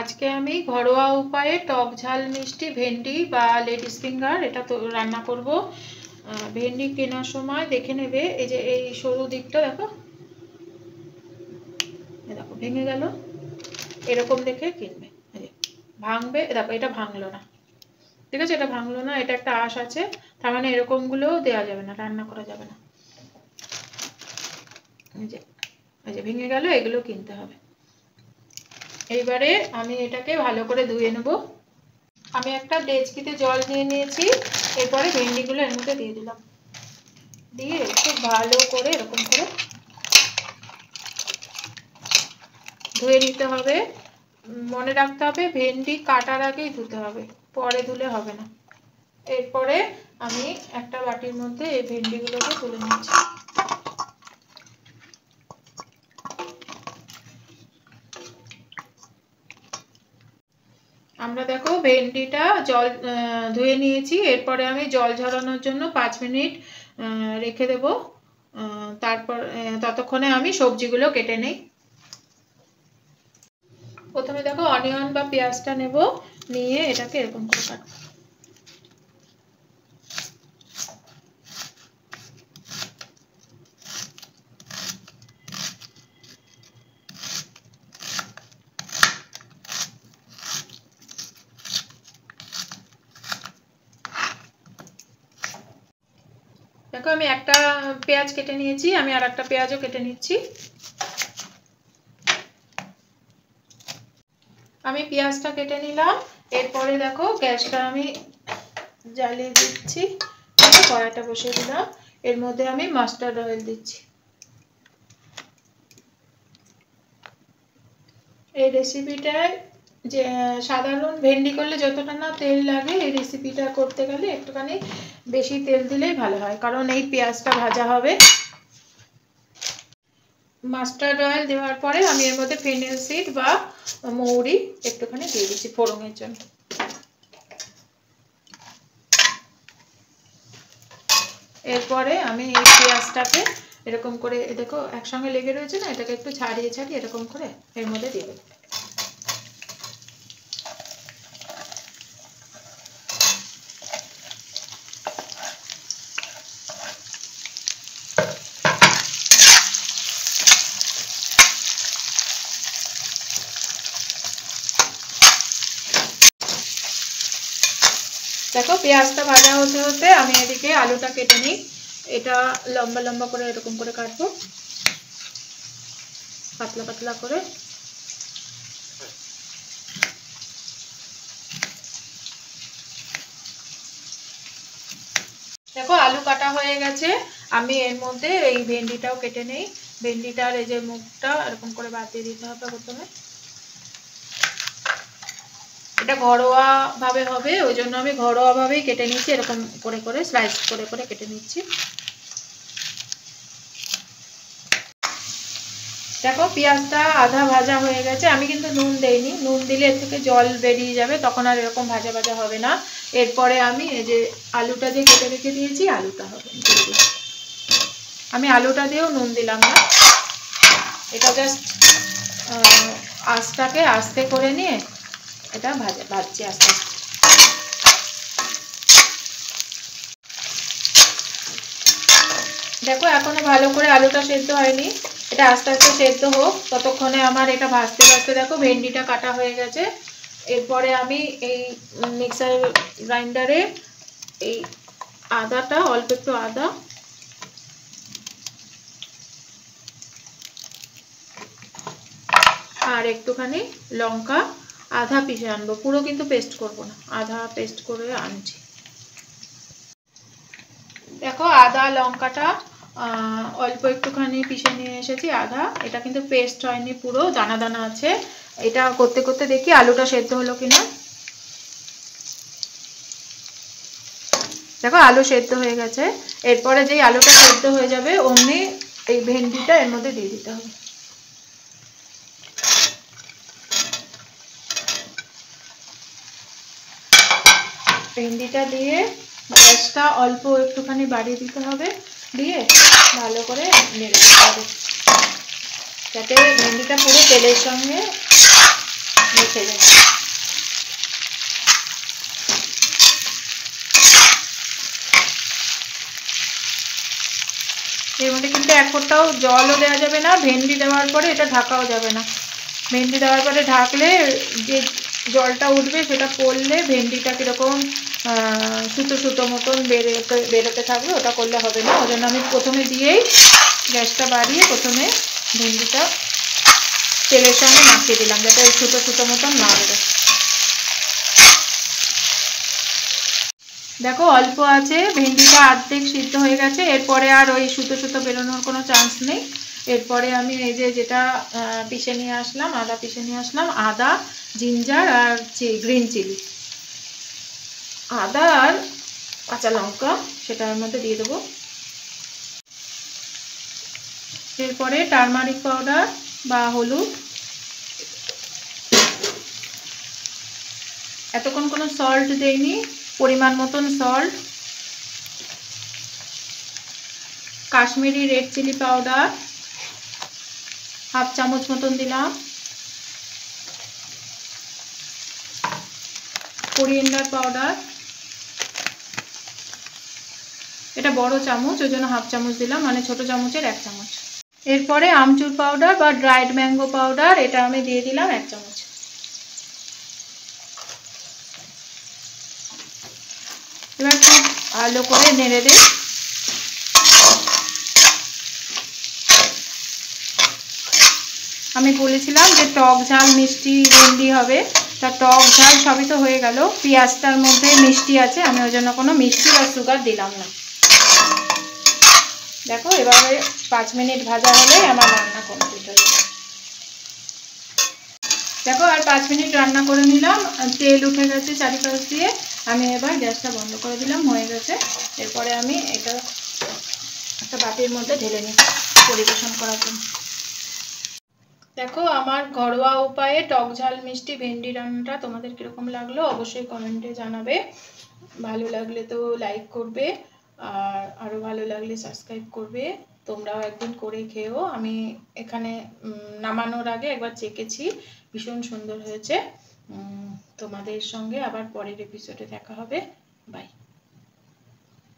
আজকে আমি ঘরোয়া উপায়ে টক ঝাল মিষ্টি ভেন্ডি বা লেডিস ফিঙ্গার এটা তো রান্না করব। ভেন্ডি কেনার সময় দেখে নেবে, এই যে এই সরু দিকটা দেখো, দেখো ভেঙে গেল, এরকম দেখে কিনবে। ভাঙবে, দেখো এটা ভাঙলো না, ঠিক আছে, এটা ভাঙলো না, এটা একটা আঁশ আছে, তার মানে এরকমগুলো দেওয়া যাবে না, রান্না করা যাবে না। এই যে ভেঙে গেল, এগুলো কিনতে হবে। এইবারে আমি এটাকে ভালো করে ধুয়ে নেব। আমি একটা ডেচকিতে জল নিয়ে নিয়েছি, এরপরে ভেন্ডিগুলো এর মধ্যে দিয়ে দিলাম, দিয়ে খুব ভালো করে এরকম করে ধুয়ে নিতে হবে। মনে রাখতে হবে ভেন্ডি কাটার আগেই ধুতে হবে, পরে ধুলে হবে না। এরপরে আমি একটা বাটির মধ্যে এই ভেন্ডিগুলোকে তুলে নিচ্ছি। আমরা দেখো ভেন্ডিটা জল ধুয়ে নিয়েছি, এরপরে আমি জল ঝরানোর জন্য 5 মিনিট রেখে দেব। তারপর ততক্ষণে আমি সবজিগুলো কেটে নেই। প্রথমে দেখো অনিয়ন বা পেঁয়াজটা নেব, নিয়ে এটাকে এরকম করে কাটবো। দেখো আমি একটা পেঁয়াজ কেটে নিয়েছি, আমি আর একটা পেঁয়াজও কেটে নিচ্ছি। আমি পেঁয়াজটা কেটে নিলাম, এরপরে দেখো গ্যাসটা আমি জ্বালিয়ে দিচ্ছি, কড়াইটা বসিয়ে দিলাম, এর মধ্যে আমি মাস্টার্ড অয়েল দিচ্ছি। এই রেসিপিটায় যে সাধারণ ভেন্ডি করলে যতটা না তেল লাগে, এই রেসিপিটা করতে গেলে একটুখানি বেশি তেল দিলেই ভালো হয়, কারণ এই পেঁয়াজটা ভাজা হবে। মাস্টার্ড অয়েল দেওয়ার পরে আমি এর মধ্যে ফেনেল সিড বা মৌরি একটুখানি দিয়ে দিচ্ছি ফোড়নের জন্য। এরপরে আমি এই পেঁয়াজটাকে এরকম করে, দেখো একসঙ্গে লেগে রয়েছে না, এটাকে একটু ছাড়িয়ে ছাড়িয়ে এরকম করে এর মধ্যে দিয়ে দেবো। দেখো পেঁয়াজটা ভাজা হতে হতে আমি এদিকে আলুটা কেটে নিই। এটা লম্বা লম্বা করে এরকম করে কাটবো, পাতলা পাতলা করে। দেখো আলু কাটা হয়ে গেছে, আমি এর মধ্যে এই ভেন্ডিটাও কেটে নেই। ভেন্ডিটার এই যে মুখটা এরকম করে বাদ দিয়ে দিতে হবে প্রথমে। এটা ঘরোয়া ভাবে হবে, ওই জন্য আমি ঘরোয়া ভাবেই কেটে নিচ্ছি, এরকম করে করে স্লাইস করে করে কেটে নিচ্ছি। দেখো পেঁয়াজটা আধা ভাজা হয়ে গেছে, আমি কিন্তু নুন দেইনি, নুন দিলে এর থেকে জল বেরিয়ে যাবে, তখন আর এরকম ভাজা ভাজা হবে না। এরপরে আমি এই যে আলুটা দিয়ে কেটে রেখে দিয়েছি, আলুটা হবে, আমি আলুটা দিয়েও নুন দিলাম না, এটা জাস্ট আঁচটাকে আস্তে করে নিয়ে এটা ভাজছি আস্তে আস্তে। দেখো এখনো ভালো করে আলুটা সেদ্ধ হয়নি, এটা আস্তে আস্তে সেদ্ধ হোক, ততক্ষণে আমার এটা ভাজতে ভাজতে দেখো ভেন্ডিটা কাটা হয়ে গেছে। এরপরে আমি এই মিক্সার গ্রাইন্ডারে এই আদাটা, অল্প একটু আদা আর একটুখানি লঙ্কা আধা পিষে আনবো, পুরো কিন্তু পেস্ট করব না, আধা পেস্ট করে আনছি। দেখো আদা লঙ্কাটা অল্প একটুখানি পিষে নিয়ে এসেছি আধা, এটা কিন্তু পেস্ট হয়নি, পুরো দানা দানা আছে। এটা করতে করতে দেখি আলুটা সেদ্ধ হলো কিনা। দেখো আলু সেদ্ধ হয়ে গেছে, এরপরে যেই আলুটা সেদ্ধ হয়ে যাবে অমনি এই ভেন্ডিটা এর মধ্যে দিয়ে দিতে হবে। ভেন্ডিটা দিয়ে গ্যাসটা অল্প একটুখানি বাড়িয়ে দিতে হবে, দিয়ে ভালো করে নেড়ে দিতে হবে, যাতে ভেন্ডিটা পুরো তেলের সঙ্গে রেখে যাই। এর মধ্যে কিন্তু এক ফোঁটাও জলও দেওয়া যাবে না, ভেন্ডি দেওয়ার পরে এটা ঢাকাও যাবে না। ভেন্ডি দেওয়ার পরে ঢাকলে যে জলটা উঠবে সেটা পড়লে ভেন্ডিটা কীরকম সুতো সুতো মতন বেরোতে থাকবে, ওটা করলে হবে না। ওই জন্য আমি প্রথমে দিয়েই গ্যাসটা বাড়িয়ে প্রথমে ভেন্ডিটা তেলের সঙ্গে মাখিয়ে দিলাম, যাতে ওই সুতো সুতো মতন না বেরোয়। দেখো অল্প আছে, ভেন্ডিটা অর্ধেক সিদ্ধ হয়ে গেছে। এরপরে আর ওই সুতো সুতো বেরোনোর কোনো চান্স নেই। এরপরে আমি এই যেটা পিষে নিয়ে আসলাম, আদা পিষে নিয়ে আসলাম, আদা, জিঞ্জার আর গ্রিন চিলি, আদা আর কাঁচা লঙ্কা সেটার মধ্যে দিয়ে দেবো। এরপরে টারমারিক পাউডার বা হলুদ, এতক্ষণ কোনো সল্ট দেইনি, পরিমাণ মতন salt, Kashmiri red chilli powder 1/2 চামচ মতন দিলাম, কোরিয়েন্ডার পাউডার, এটা বড় চামচ ওই জন্য 1/2 চামচ দিলাম, মানে ছোট চামচের 1 চামচ। এরপরে আমচুর পাউডার বা ড্রাইড ম্যাঙ্গো পাউডার, এটা আমি দিয়ে দিলাম 1 চামচ। এবার খুব ভালো করে নেড়ে দিই। আমি বলেছিলাম যে টক ঝাল মিষ্টি ভেন্ডি হবে, তা টক ঝাল সবই তো হয়ে গেল, পেঁয়াজটার মধ্যে মিষ্টি আছে, আমি ওই জন্য কোনো মিষ্টি বা সুগার দিলাম না। দেখো এবারে 5 মিনিট ভাজা হলেই আমার রান্না কমপ্লিট হয়ে যাবে। দেখো আর 5 মিনিট রান্না করে নিলাম, তেল উঠে গেছে চারিপাশ দিয়ে। আমি এবার গ্যাসটা বন্ধ করে দিলাম, হয়ে গেছে। এরপরে আমি এটা একটা বাটির মধ্যে ঢেলে নিই পরিবেশন করার জন্য। দেখো আমার ঘরোয়া উপায়ে টক ঝাল মিষ্টি ভেন্ডি রান্নাটা তোমাদের কীরকম লাগলো অবশ্যই কমেন্টে জানাবে। ভালো লাগলে তো লাইক করবে, আর আরও ভালো লাগলে সাবস্ক্রাইব করবে। তোমরাও একদিন করে খেও। আমি এখানে নামানোর আগে একবার চেখেছি, ভীষণ সুন্দর হয়েছে। তোমাদের সঙ্গে আবার পরের এপিসোডে দেখা হবে। বাই।